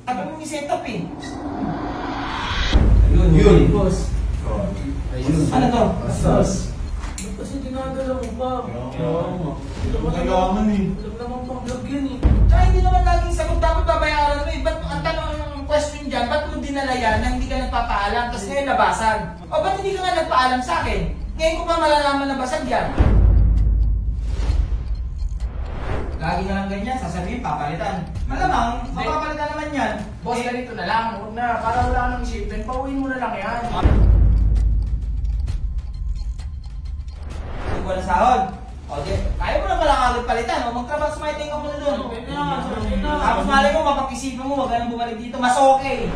Sabi mo yung setup eh. Ayun, Yun, boss. Ayun. Ano to? Asas. Kasi dinadala mo pa. Kailangan eh. Alam naman pang vlog yan eh. Tsaka hindi naman laging sagot dapat babayaran mo eh. Ba't ang tanong ng question dyan, ba't mo dinala yan na hindi ka nagpapaalam, tapos ngayon nabasag? O ba't hindi ka nga nagpaalam sa akin? Ngayon ko pa malalaman na basag yan. Lagi na lang ganyan, sasabihin papalitan. Malamang, mapapalitan naman yan. Boss, ganito na lang. Huwag na, para wala ka nang isipin. Pauwiin mo na lang yan. Hindi ko na sahod. O di, kaya mo na pala kagad palitan. O magtrabaho sa may tingin mo na doon. Tapos malay mo, mapag-isipan mo, wag ka nang bumalik dito. Mas okay.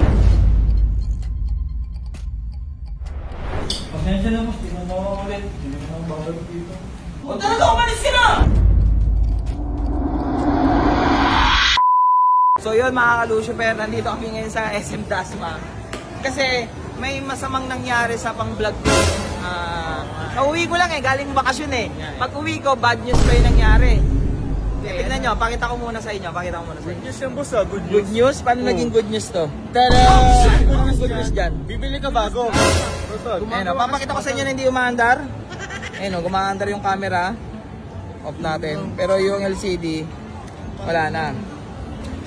Pasensya na boss, di na ako ulit. Hindi na ako babalik dito. O talaga, umalis ka na! So yun mga ka-Lucifer, nandito kami ngayon sa SM Dasma. Kasi may masamang nangyari sa pang-vlog ko. Nauwi ko lang eh, galing bakasyon eh. Pag uwi ko, bad news pa yung nangyari. Tignan nyo, pakita ko muna sa inyo. Good news yan boss ah, good news. Good news? Paano naging good news to? Tada! Good news dyan. Bibili ka bago. Ayun o, papakita ko sa inyo na hindi umaandar. Ayun o, gumaandar yung camera. Off natin. Pero yung LCD, wala na.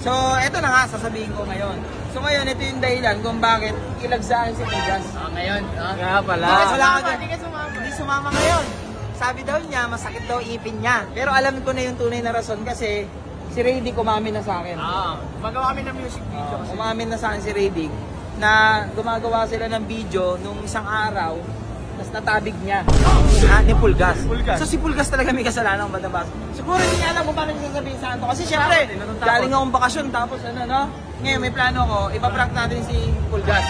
So, eto na nga, sasabihin ko ngayon. So ngayon, ito yung dahilan kung bakit ilagsaan si Tigas. Ngayon, Nga pala. Bakit wala ka dyan? Hindi sumama ngayon. Sabi daw niya, masakit daw ipin niya. Pero alam ko na yung tunay na rason kasi si Raydick umamin na sa akin. Magawa kami ng music video kasi. Umamin na sa akin si Raydick na gumagawa sila ng video nung isang araw, tapos natabig niya ni Pulgas. So si Pulgas talaga may kasalanan kung ba't. Siguro hindi niya alam kung paano niya sasabihin sa ato. Kasi syempre, galing akong bakasyon tapos ano no. Ngayon may plano ko, ipaprank natin si Pulgas.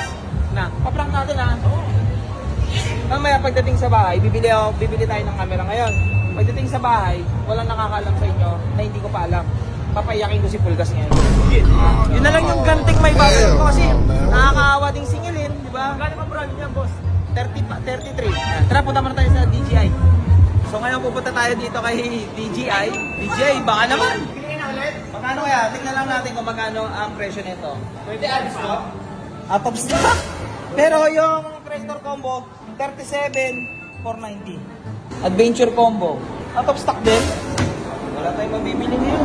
Paprank natin ha. Mamaya pagdating sa bahay, bibili tayo ng camera ngayon. Pagdating sa bahay, walang nakakaalam sa inyo na hindi ko pa alam. Papayakin ko si Pulgas ngayon. Yun na lang yung ganting may bagay ko kasi nakakaawa ding singilin, di ba? Gano'n pa brand niya, boss? 33. Tara, punta muna tayo sa DJI. So ngayon pupunta tayo dito kay DJI. DJI, baka naman. Bigyan na ulit? Magkano kaya? Tingnan lang natin kung magkano ang presyo nito. Pwede ads ko? Out of stock. Pero yung Creator Combo, 37,490. Adventure Combo, out of stock din. Wala tayong mabibili ngayon.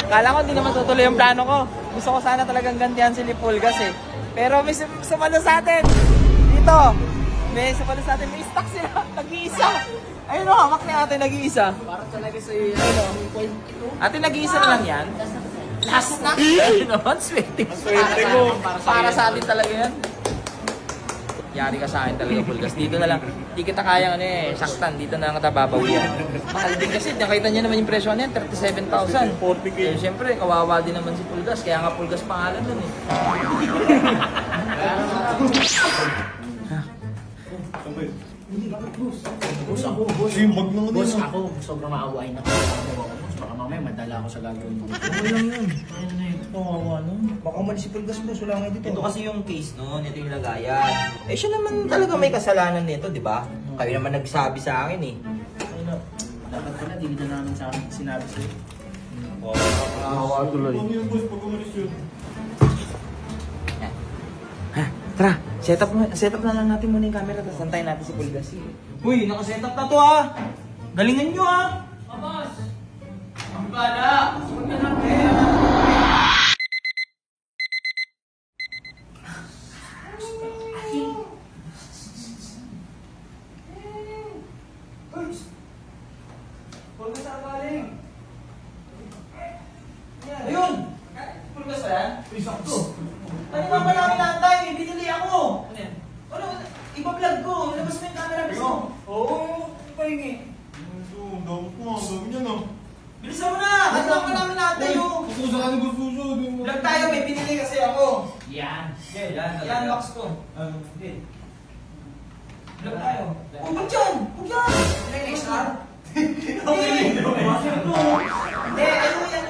Kala ko hindi naman tutuloy yung plano ko. Gusto ko sana talagang gantihan si Lipulgas eh. Pero may sumalo sa atin. Dito. May sumalo sa atin. May stock sila. Nag-iisa. Ayun o, hamak na ate nag-iisa. Para talaga sa iyo. Ate nag-iisa na lang yan. Last na. Ayun naman, swerte. Swerte ko. Para sa atin talaga yan. Yari ka sa akin talaga, Pulgas. Dito na lang. Hindi kita kayang saktan. Dito na lang kita babawian. Mahal din kasi. Nakita niyo naman yung presyo niyan, 37,000. 40K. Eh, siyempre, kawawa din naman si Pulgas. Kaya nga Pulgas pangalan nun eh. Boss, ako, boss. Yung bag na Boss, ako, sobrang maawain ako. Baka mamaya madala ako sa gagawin ko. Ano lang yun? Ayun na yun. Kawawa no. Baka umalis si Pulgas mo. Wala nga dito. Ito kasi yung case noon. Ito yung lagayan. Eh, siya naman talaga may kasalanan nito, di ba? Kayo naman nagsabi sa akin eh. Ayun na. Dapat pala, di na namin sa akin sinabi sa'yo. Kawawa tuloy. Ano yung boss pag umalis yun? Tara, set up na lang natin muna yung camera tapos antayin natin si Pulgas. Uy, naka-set up na to ha! Galingan nyo ha! Boss! Ang bala! Huwag na natin! Pulgas na galing! Ayun! Pulgas na yan? Isakto. Ano nga ba namin naantay? Binili ako! Ano? Iba-vlog ko! Labas mo yung camera gusto mo! Oo. Pahingi. Ang dami ko. Ang dami niya no. Bilisan mo na! Ano nga ba namin naantay yung... Kukusa ka na gusto. Vlog tayo, may binili kasi ako! Yan! Yan, box ko! Vlog tayo! Oh, ba't yan? Huwag yan! Ano yung XR? Hindi! Hindi, ano yan?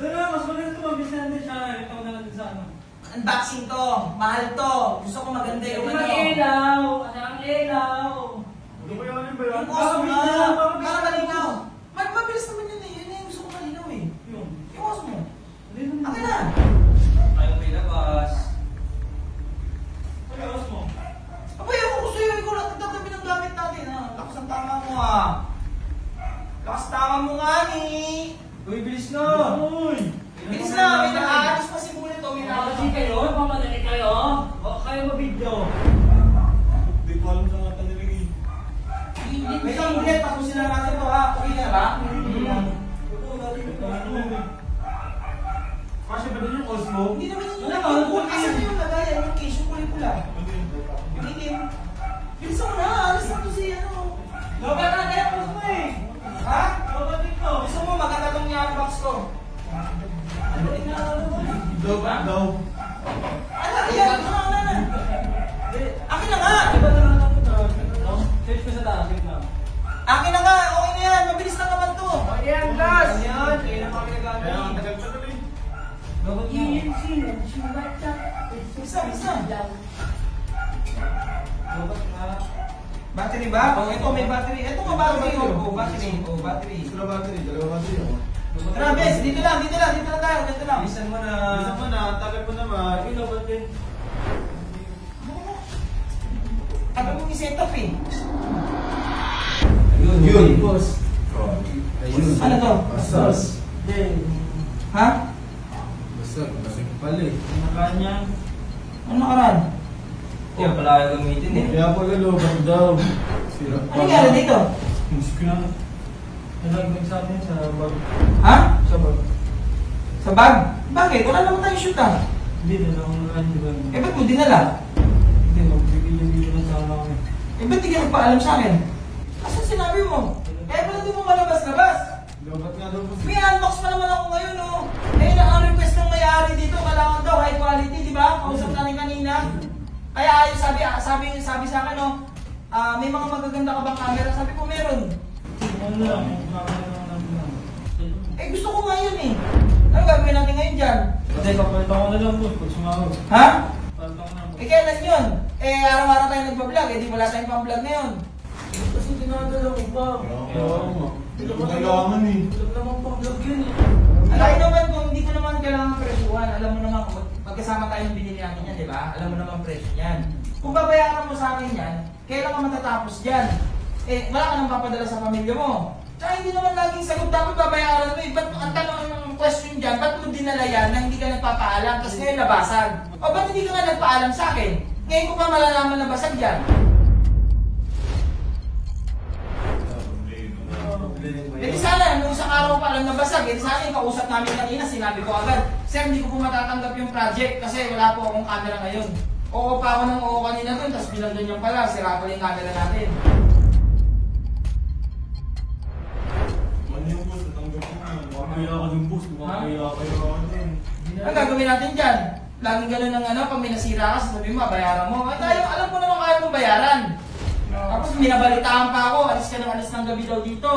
Tara, mas maganda ito. Mabilis natin siya. Ito na natin sa ano. Unboxing to! Mahal to! Gusto ko maganda yung ano. ilaw! Ang ilaw! Ano ba yan ba yan? Yung awesome na! Para malinaw! Mabilis naman yun eh. Yun yung gusto ko malinaw eh. Yung. Yung awesome mo. Ano yun? Akin na! eh. Uy, bilis na! Uy! Bilis na, may nakaalis pa si Bullet o may Nakakasi kayo? Pamadali kayo? O kayo mabidyo? Hindi ko alam sa nga tanilin eh. May isang Bullet, tapusin na natin ito ha. Okay na ba? Kasi ba din yung Osmo? Hindi naman yun. Ano ba? Asan na yung lagayan? Yung case, yung kulay-pula. Yung itim. Bilisan mo na, alis na to si ano. Lobat na kaya Osmo eh! Ha? Lobat dito! Gusto mo maganda tong box ko? Daw, daw. Ano? Yan, ano na? Akin na nga! Search ko sa taas, wait lang. Akin na nga! Okay na yan! Mabilis lang naman to! Ayan, gas! Yan! Kaya na kami Kaya ang nagamit. tagal-tagal eh. Lobat na. Bisa! Lobat na. Battery ba? Oh, ito may battery. Ito nga battery. Oh, battery. Oh, battery. Sila battery, dalawa battery ako. Tara, Bes! Dito lang tayo. Dito lang. Bilisan mo na. Bisa mo na, tagal mo naman. Ay, lobat din. Ano mong i-set up eh? Yun. Boss. Ayun. Ano to? Basag. Then, Ha? Basag, basag pala eh. nakanya. Ano nakaraan? Yan pala ayaw gamitin eh. Kaya pala lobat daw. Sira Ano nangyari dito? Musk na. Nalagdag sa atin sa bag. Ha? Sa bag. Sa bag? Bakit? Wala naman tayong shoot ah. Hindi, dalawang run, di ba? Eh, ba't mo dinala? Hindi, magbibigyan-bigyan lang sa kami. Eh, ba't di ka nagpaalam sa akin? Asan sinabi mo? Kaya pala di mo malabas-labas. Lobat nga daw po. May unbox pa naman ako ngayon, oh. Eh, ang request ng may-ari dito, kailangan daw high quality, di ba? Kausap natin kanina. Kaya ayun, sabi sa akin, oh, may mga magaganda ka bang camera? Sabi ko, meron. Ano lang, makakalaman natin lang. Eh, gusto ko nga yun, eh. Ano gagawin natin ngayon dyan? Hindi, papalitan ko na lang, boss, pag sumahod. Ha? Papalitan ko na, boss. Eh, kailan yun? Eh, araw-araw tayo nagpa-vlog, eh, di wala tayong pang-vlog ngayon. Kasi dinadala ko pa. Kaya nga. Hindi ko kailangan eh. Huwag naman pang-vlog yun eh. Alam mo naman kung hindi ko naman kailangan presyuhan, alam mo naman kung magkasama tayo ng binili natin yan, di ba? Alam mo naman presyo yan. Kung babayaran mo sa akin yan, kailan ka matatapos dyan? Eh, wala ka nang papadala sa pamilya mo. Tsaka hindi naman laging sagot dapat babayaran mo eh. Ba't ang tanong ng question dyan, ba't mo dinala yan na hindi ka nagpapaalam, tapos ngayon nabasag? O ba't hindi ka nga nagpaalam sa akin? Ngayon ko pa malalaman na basag dyan. Eh di sana, nung isang araw pa lang nabasag, eh di sana yung kausap namin kanina, sinabi ko agad, Sir, hindi ko po matatanggap yung project kasi wala po akong camera ngayon. Oo pa ako ng oo kanina doon, tapos bilang doon yung pala, sira pala yung camera natin. Man yung boss, natanggap ko na. Makakaya ka din boss. Makakaya ka din. Ang gagawin natin dyan? Laging ganun ng ano, pag may nasira ka, sabi mo, bayaran mo. Ay tayo, alam ko naman kaya mong bayaran. Tapos minabalitaan pa ako, alis ka ng gabi daw dito.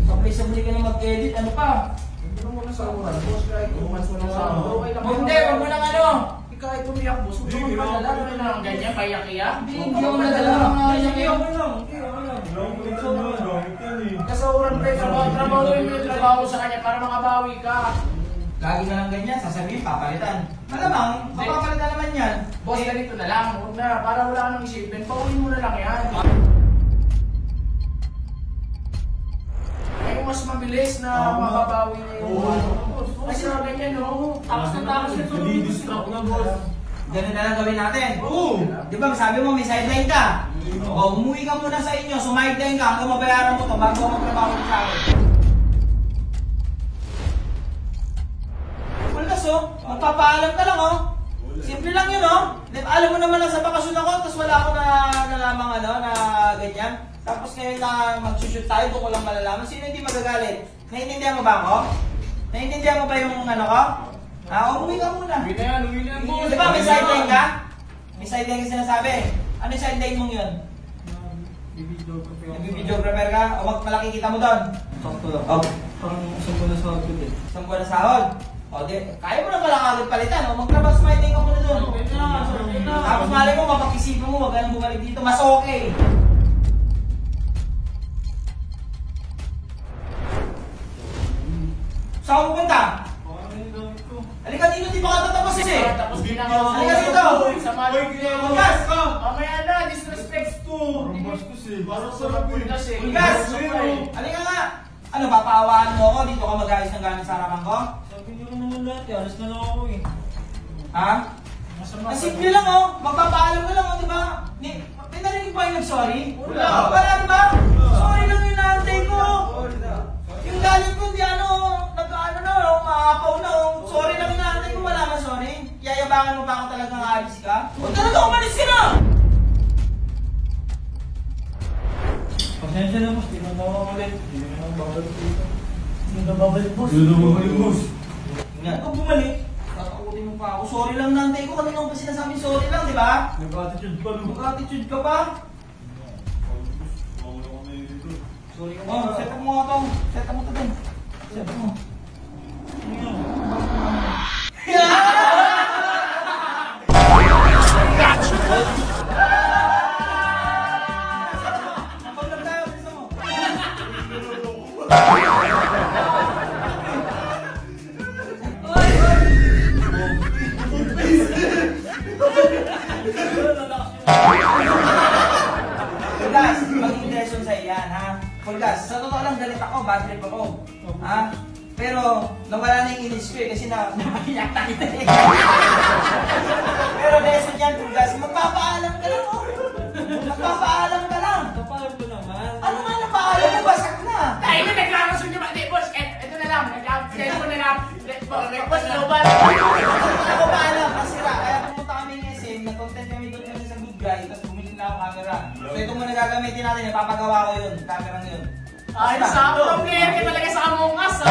Sabay-sabay ka na mag-edit, ano pa? Hindi mo muna sa uran, boss. Kahit kumas mo lang sa okay lang. Hindi, wag mo lang ano. Kahit umiyak, boss. Huwag Hindi, naman kailangan padala. ko Ano lang, ganyan, payak-iyak. Hindi ako nadala ng mga yan Sige, yun. okay lang. Okay, okay lang. Kailangan ko rin sa mga gamit yan eh. Kasauran pre, trabaho mo yung trabaho sa kanya para makabawi ka. Lagi na lang ganyan, sasabihin, papalitan. Malamang, mapapalitan naman yan. Boss, ganito na lang. Huwag na, para wala ka nang isipin, pauwiin mo na lang yan. Ay, mas mabilis na Tama. mababawi na yung Oo. boss. Kasi na ganyan, no? Tapos na tapos na tulog. Nadi-distract na boss. Ganun na lang gawin natin. Oo. Di ba, sabi mo may sideline ka? O, umuwi ka muna sa inyo, sumideline ka, hanggang mabayaran mo to bago ako magtrabaho sa akin. Pulgas oh, magpapaalam ka lang oh. Simple lang yun oh. Alam mo naman na sa bakasyon ako, tapos wala ako na nalamang ano, na ganyan. Tapos ngayon na mag-shoot tayo, doon ko lang malalaman. Sino hindi magagalit? Naiintindihan mo ba ako? Naiintindihan mo ba yung ano ko? Umuwi ka muna. Uwi na yan, uwi na yan, boss. Di ba may sideline ka? May sideline ka sinasabi. Ano yung sideline mong yun? Nag-videographer ka? O malaki kita mo doon? Sakto lang. O, Parang isang buwan na sa outfit eh. isang buwan na sahod. O, di, kaya mo na pala kagad palitan. O, magtrabaho sa sideline ka muna doon. Tapos malay mo, mapag-isipan mo, wag ka nang bumalik dito. Mas okay. Saan ka pupunta? Halika dito, di pa ka tatapos eh. Tapos din ang Halika dito. Sa maling Bukas! Mamaya na, disrespect ko. Parang boss ko si. Parang sarap eh. Kasi, Bukas! Super eh. Halika nga! Ano, papaawaan mo ako? Dito ka mag-ayos ng gamit sa harapan ko? Sabi niyo naman dati, alas na lang ako eh. Ha? Masama Ang simple lang oh, magpapaalam ka lang oh, di ba? May narinig pa yung nag-sorry? Wala. Wala ba? Sorry lang yung naantay ko. Yung galit ko, hindi ano, nag-ano na oh, maapaw na oh. Sorry lang yung naantay ko, wala man sorry. Yayabangan mo pa ako talagang aalis ka? Huwag talaga umalis ka na! Pasensya na boss, di na ako ulit. Di na ako babalik dito. Hindi na babalik boss. Hindi na babalik, boss. Nga, kung bumalik, tatakutin mo pa ako. Sorry lang naantay ko, kanina ko pa sinasabi sorry lang, di ba? Nag-attitude pa, no? Mag-attitude ka pa? Sorry ka ba? Set up mo nga to. Set up mo to din. Set up mo. Napag-vlog tayo, gusto mo? Pulgas, maging lesson sa iyan, ha? Pulgas, sa totoo lang galit ako, bad trip ako. Ha? Pero, nawala na yung inis ko eh, kasi napakiyakta kita eh. Pero lesson yan, Pulgas, magpapaalam ka lang, oh. Magpapaalam ka lang. Kapalag ko naman. Ano nga na paalam mo, basak na. Ay, ito nagkakasun nyo ba? Di, boss, ito na lang. Nag-cellphone na lang. Boss, global. Ako paalam, masira. Kaya pumunta kami ng SM, nag-content kami doon kami sa good guy, tapos bumili na ako camera. So ito muna gagamitin natin, ipapagawa ko yun, camera yun. Ay, sa ako, player ka talaga sa Among Us, ah.